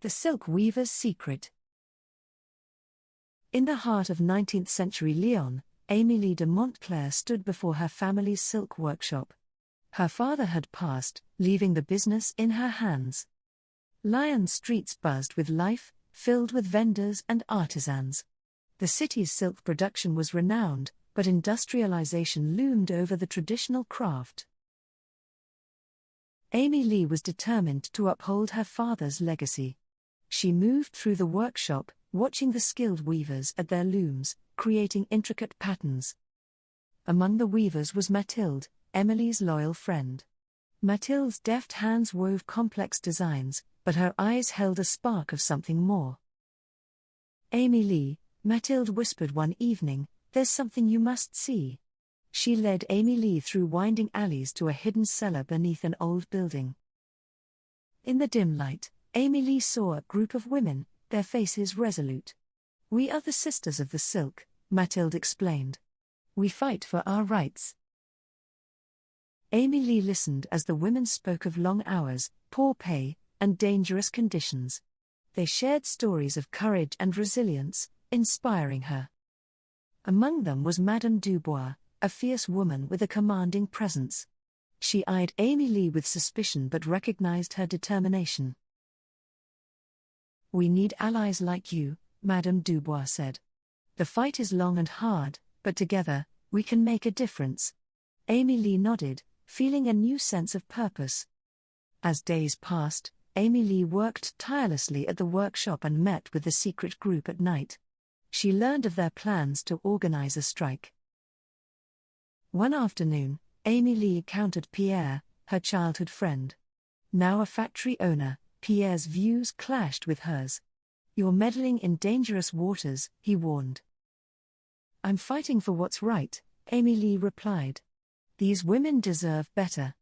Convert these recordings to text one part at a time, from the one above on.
The Silk Weaver's Secret. In the heart of 19th-century Lyon, Émilie de Montclair stood before her family's silk workshop. Her father had passed, leaving the business in her hands. Lyon's streets buzzed with life, filled with vendors and artisans. The city's silk production was renowned, but industrialization loomed over the traditional craft. Émilie was determined to uphold her father's legacy. She moved through the workshop, watching the skilled weavers at their looms, creating intricate patterns. Among the weavers was Mathilde, Émilie's loyal friend. Mathilde's deft hands wove complex designs, but her eyes held a spark of something more. "Émilie," Mathilde whispered one evening, "there's something you must see." She led Émilie through winding alleys to a hidden cellar beneath an old building. In the dim light, Émilie saw a group of women, their faces resolute. "We are the Sisters of the Silk," Mathilde explained. "We fight for our rights." Émilie listened as the women spoke of long hours, poor pay, and dangerous conditions. They shared stories of courage and resilience, inspiring her. Among them was Madame Dubois, a fierce woman with a commanding presence. She eyed Émilie with suspicion but recognized her determination. "We need allies like you," Madame Dubois said. "The fight is long and hard, but together, we can make a difference." Émilie nodded, feeling a new sense of purpose. As days passed, Émilie worked tirelessly at the workshop and met with the secret group at night. She learned of their plans to organize a strike. One afternoon, Émilie encountered Pierre, her childhood friend. Now a factory owner, Pierre's views clashed with hers. "You're meddling in dangerous waters," he warned. "I'm fighting for what's right," Émilie replied. "These women deserve better."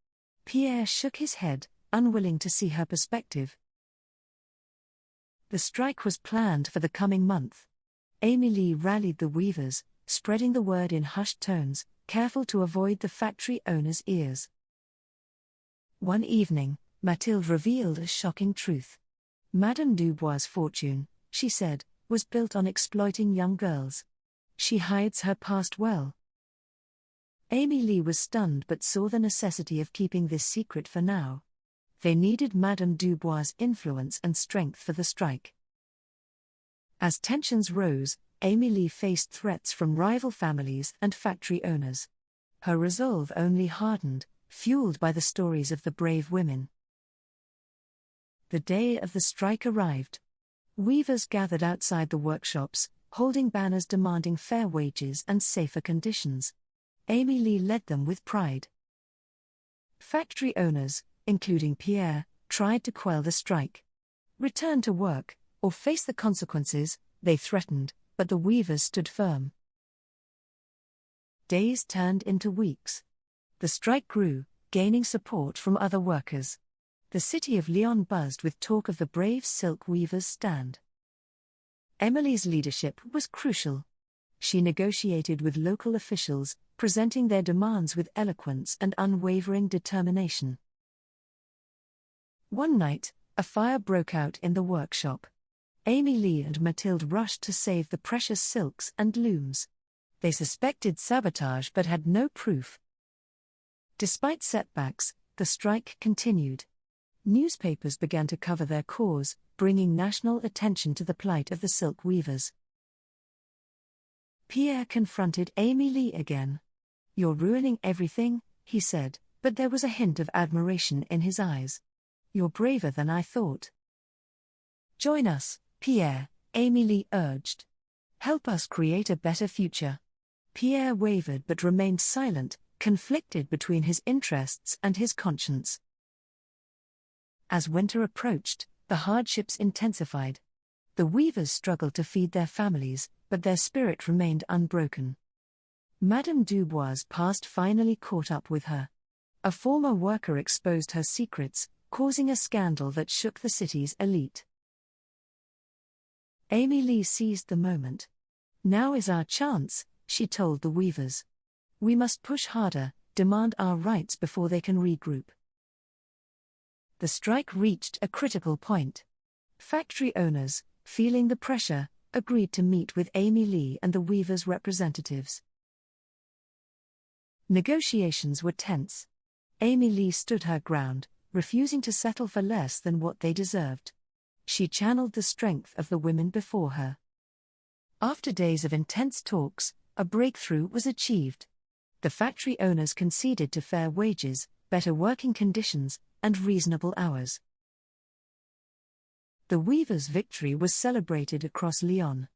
Pierre shook his head, unwilling to see her perspective. The strike was planned for the coming month. Émilie rallied the weavers, spreading the word in hushed tones, careful to avoid the factory owner's ears. One evening, Mathilde revealed a shocking truth. Madame Dubois' fortune, she said, was built on exploiting young girls. She hides her past well. Émilie was stunned but saw the necessity of keeping this secret for now. They needed Madame Dubois' influence and strength for the strike. As tensions rose, Émilie faced threats from rival families and factory owners. Her resolve only hardened, fueled by the stories of the brave women. The day of the strike arrived. Weavers gathered outside the workshops, holding banners demanding fair wages and safer conditions. Émilie led them with pride. Factory owners, including Pierre, tried to quell the strike. "Return to work, or face the consequences," they threatened, but the weavers stood firm. Days turned into weeks. The strike grew, gaining support from other workers. The city of Lyon buzzed with talk of the brave silk weavers' stand. Émilie's leadership was crucial. She negotiated with local officials, presenting their demands with eloquence and unwavering determination. One night, a fire broke out in the workshop. Émilie and Mathilde rushed to save the precious silks and looms. They suspected sabotage but had no proof. Despite setbacks, the strike continued. Newspapers began to cover their cause, bringing national attention to the plight of the silk weavers. Pierre confronted Émilie again. "You're ruining everything," he said, but there was a hint of admiration in his eyes. "You're braver than I thought." "Join us, Pierre," Émilie urged. "Help us create a better future." Pierre wavered but remained silent, conflicted between his interests and his conscience. As winter approached, the hardships intensified. The weavers struggled to feed their families, but their spirit remained unbroken. Madame Dubois' past finally caught up with her. A former worker exposed her secrets, causing a scandal that shook the city's elite. Émilie seized the moment. "Now is our chance," she told the weavers. "We must push harder, demand our rights before they can regroup." The strike reached a critical point. Factory owners, feeling the pressure, agreed to meet with Émilie and the weavers' representatives. Negotiations were tense. Émilie stood her ground, refusing to settle for less than what they deserved. She channeled the strength of the women before her. After days of intense talks, a breakthrough was achieved. The factory owners conceded to fair wages, better working conditions, and reasonable hours. The weavers' victory was celebrated across Lyon.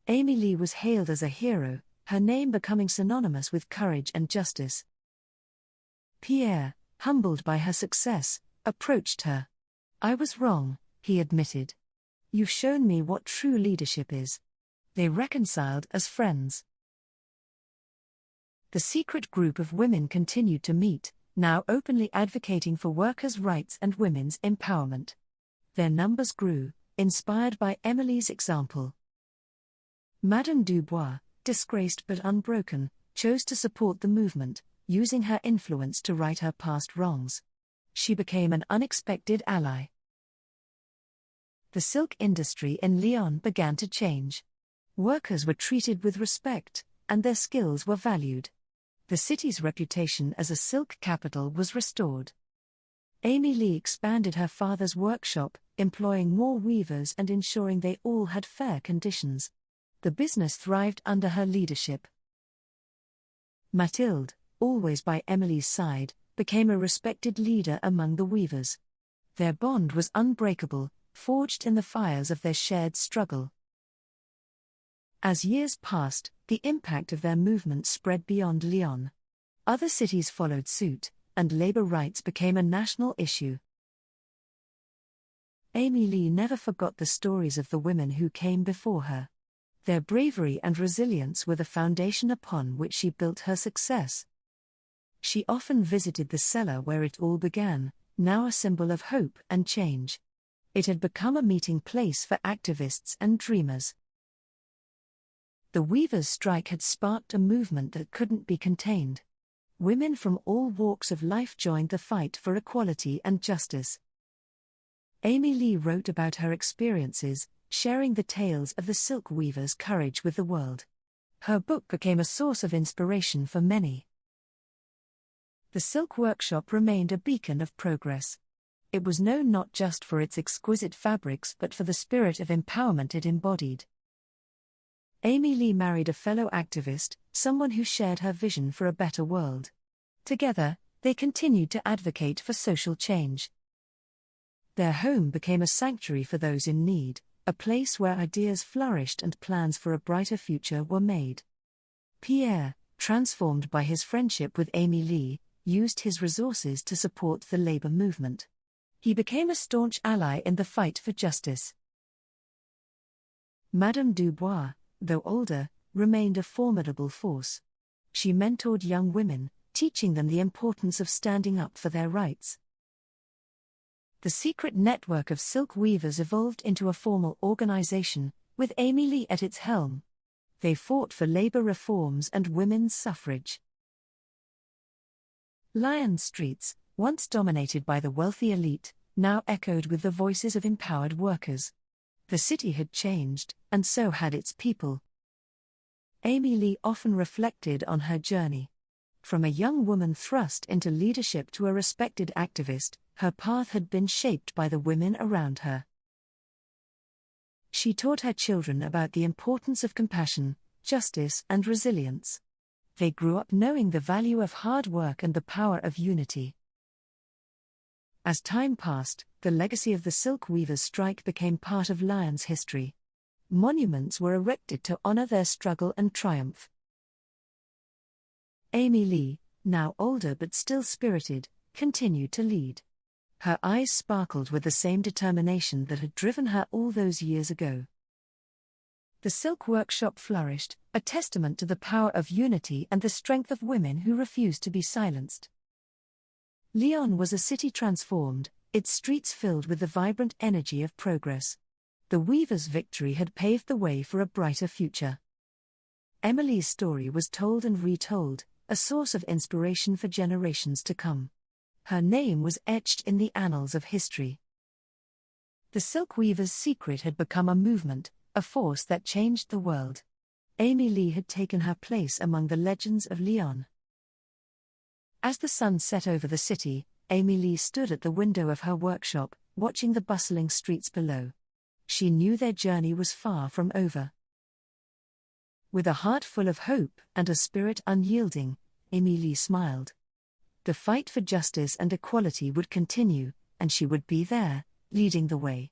Émilie was hailed as a hero, her name becoming synonymous with courage and justice. Pierre, humbled by her success, approached her. "I was wrong," he admitted. "You've shown me what true leadership is." They reconciled as friends. The secret group of women continued to meet, now openly advocating for workers' rights and women's empowerment. Their numbers grew, inspired by Émilie's example. Madame Dubois, disgraced but unbroken, chose to support the movement, using her influence to right her past wrongs. She became an unexpected ally. The silk industry in Lyon began to change. Workers were treated with respect, and their skills were valued. The city's reputation as a silk capital was restored. Émilie expanded her father's workshop, employing more weavers and ensuring they all had fair conditions. The business thrived under her leadership. Mathilde, always by Émilie's side, became a respected leader among the weavers. Their bond was unbreakable, forged in the fires of their shared struggle. As years passed, the impact of their movement spread beyond Lyon. Other cities followed suit, and labor rights became a national issue. Émilie never forgot the stories of the women who came before her. Their bravery and resilience were the foundation upon which she built her success. She often visited the cellar where it all began, now a symbol of hope and change. It had become a meeting place for activists and dreamers. The weavers' strike had sparked a movement that couldn't be contained. Women from all walks of life joined the fight for equality and justice. Émilie wrote about her experiences, sharing the tales of the silk weavers' courage with the world. Her book became a source of inspiration for many. The silk workshop remained a beacon of progress. It was known not just for its exquisite fabrics but for the spirit of empowerment it embodied. Émilie married a fellow activist, someone who shared her vision for a better world. Together, they continued to advocate for social change. Their home became a sanctuary for those in need, a place where ideas flourished and plans for a brighter future were made. Pierre, transformed by his friendship with Émilie, used his resources to support the labor movement. He became a staunch ally in the fight for justice. Madame Dubois, though older, remained a formidable force. She mentored young women, teaching them the importance of standing up for their rights. The secret network of silk weavers evolved into a formal organization, with Émilie at its helm. They fought for labor reforms and women's suffrage. Lyon's streets, once dominated by the wealthy elite, now echoed with the voices of empowered workers. The city had changed, and so had its people. Émilie often reflected on her journey. From a young woman thrust into leadership to a respected activist, her path had been shaped by the women around her. She taught her children about the importance of compassion, justice, and resilience. They grew up knowing the value of hard work and the power of unity. As time passed, the legacy of the silk weavers' strike became part of Lyon's history. Monuments were erected to honor their struggle and triumph. Émilie, now older but still spirited, continued to lead. Her eyes sparkled with the same determination that had driven her all those years ago. The silk workshop flourished, a testament to the power of unity and the strength of women who refused to be silenced. Lyon was a city transformed, its streets filled with the vibrant energy of progress. The weavers' victory had paved the way for a brighter future. Émilie's story was told and retold, a source of inspiration for generations to come. Her name was etched in the annals of history. The silk weaver's secret had become a movement, a force that changed the world. Émilie had taken her place among the legends of Lyon. As the sun set over the city, Émilie stood at the window of her workshop, watching the bustling streets below. She knew their journey was far from over. With a heart full of hope and a spirit unyielding, Émilie smiled. The fight for justice and equality would continue, and she would be there, leading the way.